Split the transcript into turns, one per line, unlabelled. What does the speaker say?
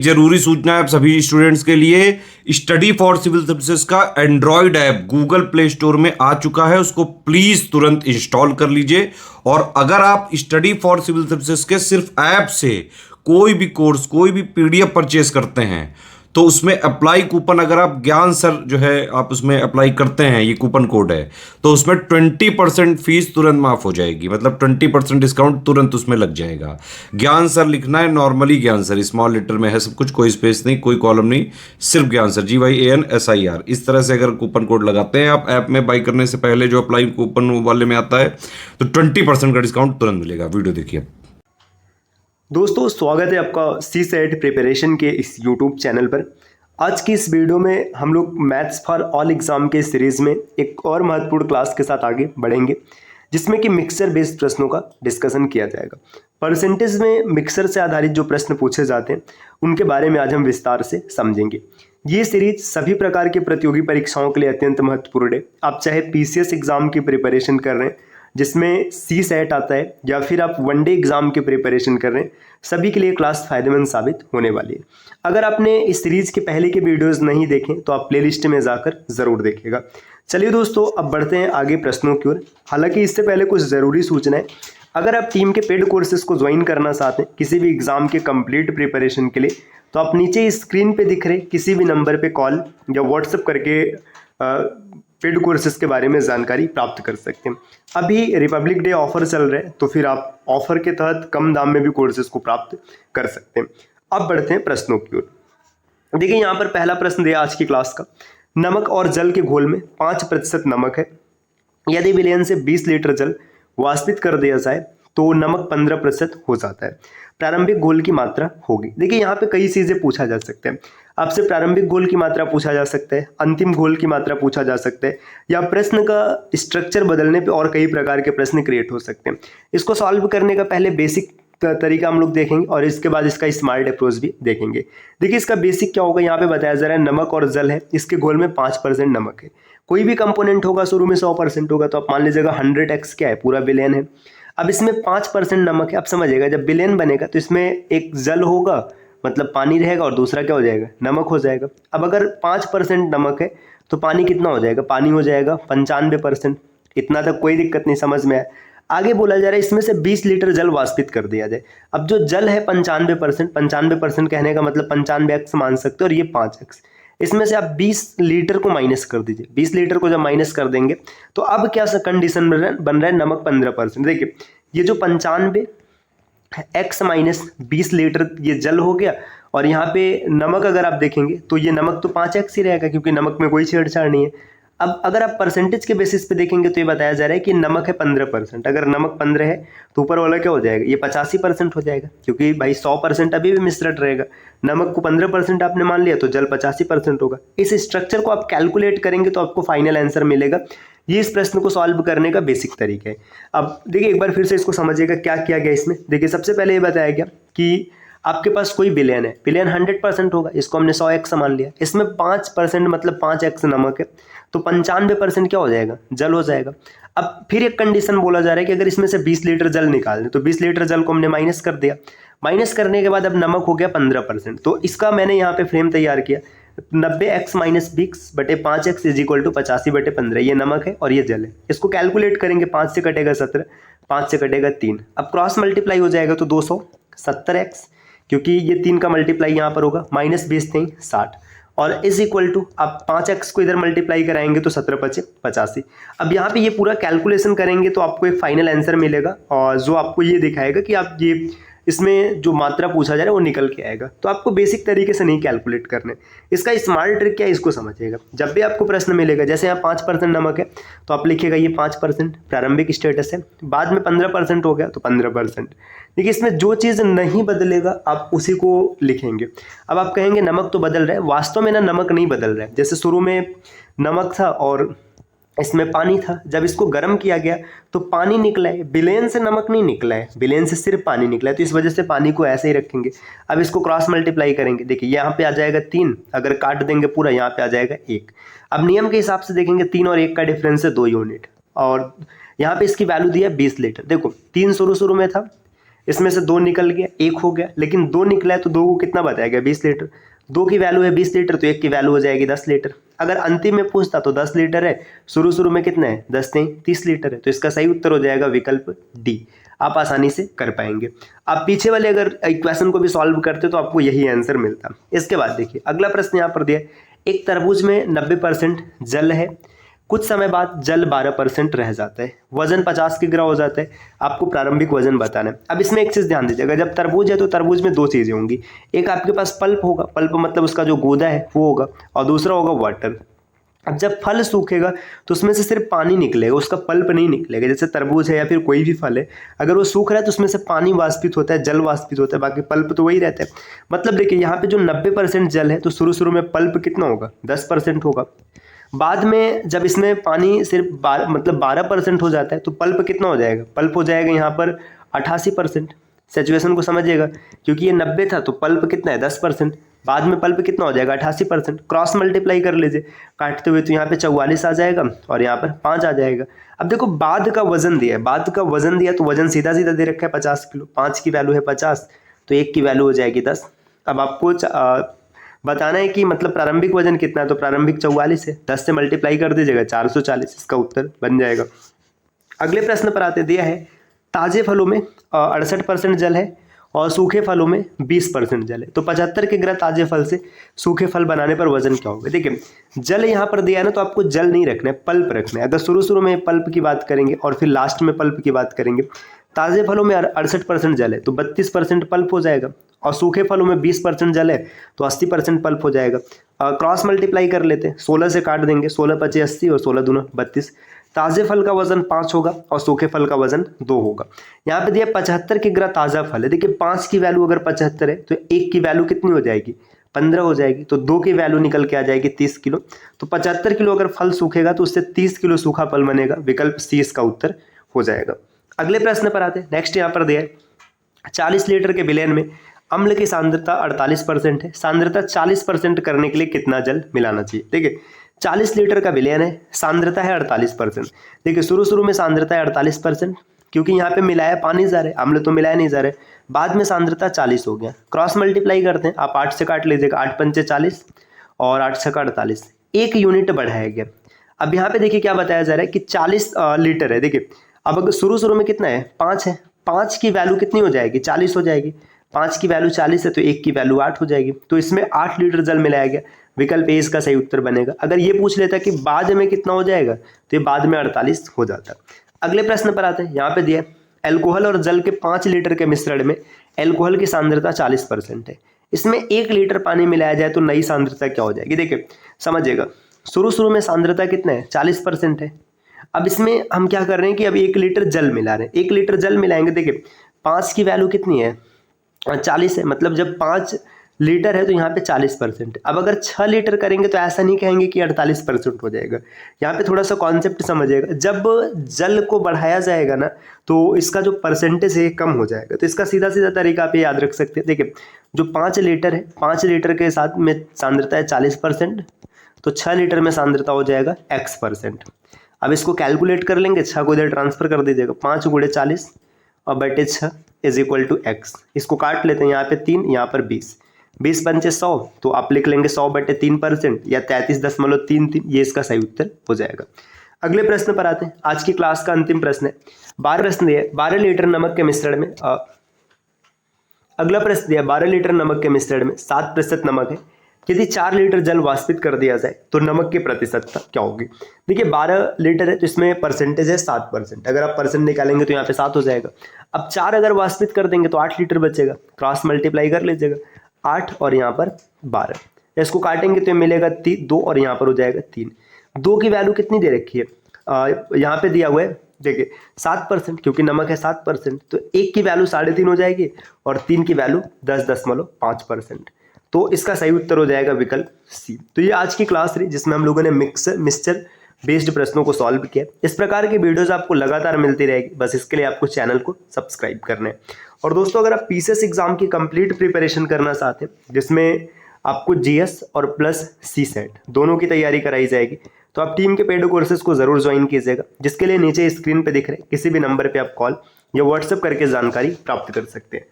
जरूरी सूचना है आप सभी स्टूडेंट्स के लिए। स्टडी फॉर सिविल सर्विसेज का Android app Google play store में आ चुका है, उसको प्लीज तुरंत इंस्टॉल कर लीजिए। और अगर आप स्टडी फॉर सिविल सर्विसेज के सिर्फ ऐप से कोई भी कोर्स, कोई भी पीडीएफ परचेस करते हैं तो उसमें अप्लाई कूपन, अगर आप ज्ञान सर जो है आप उसमें अप्लाई करते हैं, ये कूपन कोड है, तो उसमें 20% फीस तुरंत माफ हो जाएगी। मतलब 20% डिस्काउंट तुरंत उसमें लग जाएगा। ज्ञान सर लिखना है, नॉर्मली ज्ञान सर, स्मॉल लेटर में है सब कुछ, कोई स्पेस नहीं, कोई कॉलम नहीं, सिर्फ ज्ञान सर, GYANSIR। इस तरह से अगर कूपन कोड लगाते हैं आप ऐप में बाई करने से पहले, जो अप्लाई कूपन वाले में आता है, तो 20% का डिस्काउंट तुरंत मिलेगा। वीडियो देखिए।
दोस्तों, स्वागत है आपका CSET प्रिपरेशन के इस YouTube चैनल पर। आज की इस वीडियो में हम लोग मैथ्स फॉर ऑल एग्ज़ाम के सीरीज़ में एक और महत्वपूर्ण क्लास के साथ आगे बढ़ेंगे, जिसमें कि मिक्सर बेस्ड प्रश्नों का डिस्कशन किया जाएगा। परसेंटेज में मिक्सर से आधारित जो प्रश्न पूछे जाते हैं उनके बारे में आज हम विस्तार से समझेंगे। ये सीरीज सभी प्रकार की प्रतियोगी परीक्षाओं के लिए अत्यंत महत्वपूर्ण है। आप चाहे PCS एग्ज़ाम की प्रिपरेशन कर रहे हैं जिसमें CSET आता है, या फिर आप वनडे एग्ज़ाम की प्रिपरेशन कर रहे हैं, सभी के लिए क्लास फ़ायदेमंद साबित होने वाली है। अगर आपने इस सीरीज़ के पहले के वीडियोस नहीं देखें तो आप प्लेलिस्ट में जाकर ज़रूर देखिएगा। चलिए दोस्तों, अब बढ़ते हैं आगे प्रश्नों की ओर। हालांकि इससे पहले कुछ ज़रूरी सूचनाएं। अगर आप टीम के पेड कोर्सेज को ज्वाइन करना चाहते हैं किसी भी एग्ज़ाम के कंप्लीट प्रिपरेशन के लिए, तो आप नीचे स्क्रीन पर दिख रहे किसी भी नंबर पर कॉल या व्हाट्सएप करके पेड कोर्सेज के बारे में जानकारी प्राप्त कर सकते हैं। अभी रिपब्लिक डे ऑफर चल रहे हैं, तो फिर आप ऑफर के तहत कम दाम में भी कोर्सेज को प्राप्त कर सकते हैं। अब बढ़ते हैं प्रश्नों की ओर। देखिए, यहाँ पर पहला प्रश्न दिया आज की क्लास का। नमक और जल के घोल में 5% नमक है। यदि विलयन से 20 लीटर जल वाष्पित कर दिया जाए तो नमक 15% हो जाता है। प्रारंभिक घोल की मात्रा होगी। देखिए, यहाँ पे कई चीज़ें पूछा जा सकते हैं। आपसे प्रारंभिक घोल की मात्रा पूछा जा सकता है, अंतिम घोल की मात्रा पूछा जा सकता है, या प्रश्न का स्ट्रक्चर बदलने पे और कई प्रकार के प्रश्न क्रिएट हो सकते हैं। इसको सॉल्व करने का पहले बेसिक तरीका हम लोग देखेंगे और इसके बाद इसका स्मार्ट अप्रोच भी देखेंगे। देखिए, इसका बेसिक क्या होगा, यहाँ पे बताया जा रहा है नमक और जल है, इसके घोल में 5% नमक है। कोई भी कंपोनेंट होगा शुरू में 100% होगा, तो आप मान लीजिएगा 100x क्या है, पूरा बिलियन है। अब इसमें 5% नमक है। आप समझिएगा, जब बिलियन बनेगा तो इसमें एक जल होगा, मतलब पानी रहेगा, और दूसरा क्या हो जाएगा, नमक हो जाएगा। अब अगर 5% नमक है तो पानी कितना हो जाएगा, पानी हो जाएगा 95%। इतना तक कोई दिक्कत नहीं, समझ में आया। आगे बोला जा रहा है इसमें से 20 लीटर जल वाष्पित कर दिया जाए। अब जो जल है 95% कहने का मतलब 95x मान सकते हो, और ये 5x। इसमें से आप 20 लीटर को माइनस कर दीजिए। 20 लीटर को जब माइनस कर देंगे तो अब क्या कंडीशन बन रहा है, नमक 15%। देखिए, ये जो 95x माइनस 20 लीटर ये जल हो गया, और यहाँ पे नमक अगर आप देखेंगे तो ये नमक तो 5x ही रहेगा, क्योंकि नमक में कोई छेड़छाड़ नहीं है। अब अगर आप परसेंटेज के बेसिस पे देखेंगे तो ये बताया जा रहा है कि नमक है 15%। अगर नमक 15 है तो ऊपर वाला क्या हो जाएगा, ये 85% हो जाएगा, क्योंकि भाई 100% अभी भी मिश्रित रहेगा। नमक को 15% आपने मान लिया तो जल 85% होगा। इस स्ट्रक्चर को आप कैलकुलेट करेंगे तो आपको फाइनल आंसर मिलेगा। ये इस प्रश्न को सॉल्व करने का बेसिक तरीका है। अब देखिए, एक बार फिर से इसको समझिएगा क्या किया गया इसमें। देखिए, सबसे पहले ये बताया गया कि आपके पास कोई बिलियन है, बिलियन 100% होगा, इसको हमने 100x मान लिया। इसमें 5% मतलब 5x नमक है, तो 95% क्या हो जाएगा, जल हो जाएगा। अब फिर एक कंडीशन बोला जा रहा है कि अगर इसमें से 20 लीटर जल निकाल दें, तो 20 लीटर जल को हमने माइनस कर दिया। माइनस करने के बाद अब नमक हो गया 15%। तो इसका मैंने यहाँ पे फ्रेम तैयार किया, 90x माइनस 20 बटे 5x इज इक्वल टू 85 बटे 15। ये नमक है और ये जल है। इसको कैलकुलेट करेंगे, 5 से कटेगा 17, 5 से कटेगा 3। अब क्रॉस मल्टीप्लाई हो जाएगा तो 270x, क्योंकि ये 3 का मल्टीप्लाई यहाँ पर होगा, माइनस 20 थे 60, और इज इक्वल टू आप 5x को इधर मल्टीप्लाई कराएंगे तो 17 पचे 85। अब यहाँ पे ये पूरा कैलकुलेशन करेंगे तो आपको एक फाइनल आंसर मिलेगा, और जो आपको ये दिखाएगा कि आप ये इसमें जो मात्रा पूछा जा रहा है वो निकल के आएगा। तो आपको बेसिक तरीके से नहीं कैलकुलेट करने। इसका स्मार्ट ट्रिक क्या है, इसको समझिएगा। जब भी आपको प्रश्न मिलेगा, जैसे यहाँ 5% नमक है तो आप लिखिएगा ये 5% प्रारंभिक स्टेटस है, बाद में 15% हो गया तो 15%। देखिए, इसमें जो चीज़ नहीं बदलेगा आप उसी को लिखेंगे। अब आप कहेंगे नमक तो बदल रहा है, वास्तव में ना नमक नहीं बदल रहा है। जैसे शुरू में नमक था और इसमें पानी था, जब इसको गर्म किया गया तो पानी निकला है, बिलियन से नमक नहीं निकला है, बिलियन से सिर्फ पानी निकला है, तो इस वजह से पानी को ऐसे ही रखेंगे। अब इसको क्रॉस मल्टीप्लाई करेंगे, देखिए यहाँ पे आ जाएगा 3, अगर काट देंगे पूरा यहाँ पे आ जाएगा 1। अब नियम के हिसाब से देखेंगे 3 और 1 का डिफरेंस है 2 यूनिट, और यहाँ पे इसकी वैल्यू दी है 20 लीटर। देखो, 3 शुरू में था, इसमें से 2 निकल गया, 1 हो गया, लेकिन 2 निकला है तो 2 को कितना बताएगा 20 लीटर। 2 की वैल्यू है 20 लीटर तो 1 की वैल्यू हो जाएगी 10 लीटर। अगर अंतिम में पूछता तो 10 लीटर है, शुरू में कितना है 10 नहीं 30 लीटर है, तो इसका सही उत्तर हो जाएगा विकल्प डी। आप आसानी से कर पाएंगे। आप पीछे वाले अगर इक्वेशन को भी सॉल्व करते तो आपको यही आंसर मिलता। इसके बाद देखिए अगला प्रश्न यहाँ पर दिया, एक तरबूज में 90% जल है, कुछ समय बाद जल 12% रह जाता है, वजन 50 किग्रा हो जाता है, आपको प्रारंभिक वजन बताना है। अब इसमें एक चीज़ ध्यान दीजिएगा, जब तरबूज है तो तरबूज में 2 चीज़ें होंगी, एक आपके पास पल्प होगा, पल्प मतलब उसका जो गूदा है वो होगा, और दूसरा होगा वाटर। अब जब फल सूखेगा तो उसमें से सिर्फ पानी निकलेगा, उसका पल्प नहीं निकलेगा। जैसे तरबूज है या फिर कोई भी फल है, अगर वो सूख रहा है तो उसमें से पानी वाष्पित होता है, जल वाष्पित होता है, बाकी पल्प तो वही रहता है। मतलब देखिए यहाँ पे जो 90% जल है तो शुरू में पल्प कितना होगा 10% होगा। बाद में जब इसमें पानी सिर्फ 12% हो जाता है तो पल्प कितना हो जाएगा, पल्प हो जाएगा यहाँ पर 88%। सिचुएशन को समझिएगा, क्योंकि ये 90 था तो पल्प कितना है 10%, बाद में पल्प कितना हो जाएगा 88%। क्रॉस मल्टीप्लाई कर लीजिए काटते हुए, तो यहाँ पे 44 आ जाएगा और यहाँ पर 5 आ जाएगा। अब देखो बाद का वजन दिया है, बाद का वजन दिया तो वजन सीधा सीधा दे रखा है 50 किलो, 5 की वैल्यू है 50 तो 1 की वैल्यू हो जाएगी 10। अब आपको बताना है कि मतलब प्रारंभिक वजन कितना है, तो प्रारंभिक 44 है, 10 से मल्टीप्लाई कर दीजिएगा 440, इसका उत्तर बन जाएगा। अगले प्रश्न पर आते, दिया है ताजे फलों में 68% जल है और सूखे फलों में 20% जल है, तो 75 किग्रा ताजे फल से सूखे फल बनाने पर वजन क्या होगा। देखिए जल यहाँ पर दिया है ना, तो आपको जल नहीं रखना है, पल्प रखना है। अगर शुरू में पल्प की बात करेंगे और फिर लास्ट में पल्प की बात करेंगे, ताजे फलों में 68% जल है तो 32% पल्प हो जाएगा, और सूखे फलों में 20% जल है तो 80% पल्प हो जाएगा। क्रॉस मल्टीप्लाई कर लेते हैं, 16 से काट देंगे, 16 पचे 80 और 16 दूना 32। ताजे फल का वजन 5 होगा और सूखे फल का वजन 2 होगा। यहाँ पे दिया 75 किग्रा ताजा फल है। देखिए 5 की वैल्यू अगर 75 है तो 1 की वैल्यू कितनी हो जाएगी 15 हो जाएगी, तो 2 की वैल्यू निकल के आ जाएगी 30 किलो। तो 75 किलो अगर फल सूखेगा तो उससे 30 किलो सूखा फल बनेगा, विकल्प सी इसका उत्तर हो जाएगा। अगले प्रश्न पर आते हैं। नेक्स्ट यहाँ पर दिया है 40 लीटर के विलयन में अम्ल की सांद्रता 48% है, सांद्रता 40% करने के लिए कितना जल मिलाना चाहिए। देखिए 40 लीटर का विलयन है, सांद्रता है 48%। देखिए शुरू में सांद्रता है 48%, क्योंकि यहाँ पे मिलाया पानी जा रहा है, अम्ल तो मिलाया नहीं जा रहा है। बाद में सांद्रता 40 हो गया, क्रॉस मल्टीप्लाई करते हैं, आप 8 से काट लीजिएगा, 8 पंचे 40 और 8 छक्का 48, 1 यूनिट बढ़ाया गया। अब यहाँ पे देखिए क्या बताया जा रहा है कि 40 लीटर है। देखिए अब अगर शुरू में कितना है 5 है, 5 की वैल्यू कितनी हो जाएगी 40 हो जाएगी, 5 की वैल्यू 40 है तो 1 की वैल्यू 8 हो जाएगी, तो इसमें 8 लीटर जल मिलाया गया, विकल्प ए इसका सही उत्तर बनेगा। अगर ये पूछ लेता कि बाद में कितना हो जाएगा तो ये बाद में 48 हो जाता। अगले प्रश्न पर आते हैं। यहाँ पे दिया एल्कोहल और जल के 5 लीटर के मिश्रण में एल्कोहल की सांद्रता 40% है, इसमें 1 लीटर पानी मिलाया जाए तो नई सांद्रता क्या हो जाएगी। देखिए समझिएगा, शुरू में सांद्रता कितना है 40% है। अब इसमें हम क्या कर रहे हैं कि अब 1 लीटर जल मिला रहे हैं, 1 लीटर जल मिलाएंगे। देखिए 5 की वैल्यू कितनी है 40 है, मतलब जब 5 लीटर है तो यहाँ पे 40%। अब अगर 6 लीटर करेंगे तो ऐसा नहीं कहेंगे कि 48% हो जाएगा। यहाँ पे थोड़ा सा कॉन्सेप्ट समझिएगा, जब जल को बढ़ाया जाएगा ना तो इसका जो परसेंटेज है कम हो जाएगा। तो इसका सीधा सीधा तरीका आप ये याद रख सकते हैं। देखिए जो 5 लीटर है, 5 लीटर के साथ में सांद्रता है 40%, तो 6 लीटर में सांद्रता हो जाएगा x%। अब इसको कैलकुलेट कर लेंगे, 6 को इधर ट्रांसफर कर दीजिएगा, 5 गुणे 40 और बटे 6 इज इक्वल टू x। इसको काट लेते हैं, यहाँ पे 3 यहाँ पर 20, 20 पंचे 100, तो आप लिख लेंगे 100 बटे 3% या 33.33, ये इसका सही उत्तर हो जाएगा। अगले प्रश्न पर आते हैं। आज की क्लास का अंतिम प्रश्न है, 12 प्रश्न दिए, 12 लीटर नमक के मिश्रण में अगला प्रश्न दिया 12 लीटर नमक के मिश्रण में 7% नमक है, यदि 4 लीटर जल वाष्पित कर दिया जाए तो नमक की प्रतिशतता क्या होगी। देखिए 12 लीटर है तो इसमें परसेंटेज है 7%, अगर आप परसेंट निकालेंगे तो यहाँ पे 7 हो जाएगा। अब 4 अगर वाष्पित कर देंगे तो 8 लीटर बचेगा, क्रॉस मल्टीप्लाई कर लीजिएगा, 8 और यहाँ पर 12, इसको काटेंगे तो मिलेगा 2 और यहाँ पर हो जाएगा 3। 2 की वैल्यू कितनी दे रखी है, यहाँ पे दिया हुआ है देखिए 7%, क्योंकि नमक है 7%, तो 1 की वैल्यू 3.5 हो जाएगी और 3 की वैल्यू 10.5%। तो इसका सही उत्तर हो जाएगा विकल्प सी। तो ये आज की क्लास रही जिसमें हम लोगों ने मिक्सचर बेस्ड प्रश्नों को सॉल्व किया। इस प्रकार की वीडियोस आपको लगातार मिलती रहेगी, बस इसके लिए आपको चैनल को सब्सक्राइब करना है। और दोस्तों अगर आप पीसीएस एग्जाम की कंप्लीट प्रिपरेशन करना चाहते हैं जिसमें आपको जीएस और प्लस सी सेट दोनों की तैयारी कराई जाएगी, तो आप टीम के पेड कोर्सेज को जरूर ज्वाइन कीजिएगा, जिसके लिए नीचे स्क्रीन पे दिख रहे किसी भी नंबर पे आप कॉल या व्हाट्सएप करके जानकारी प्राप्त कर सकते हैं।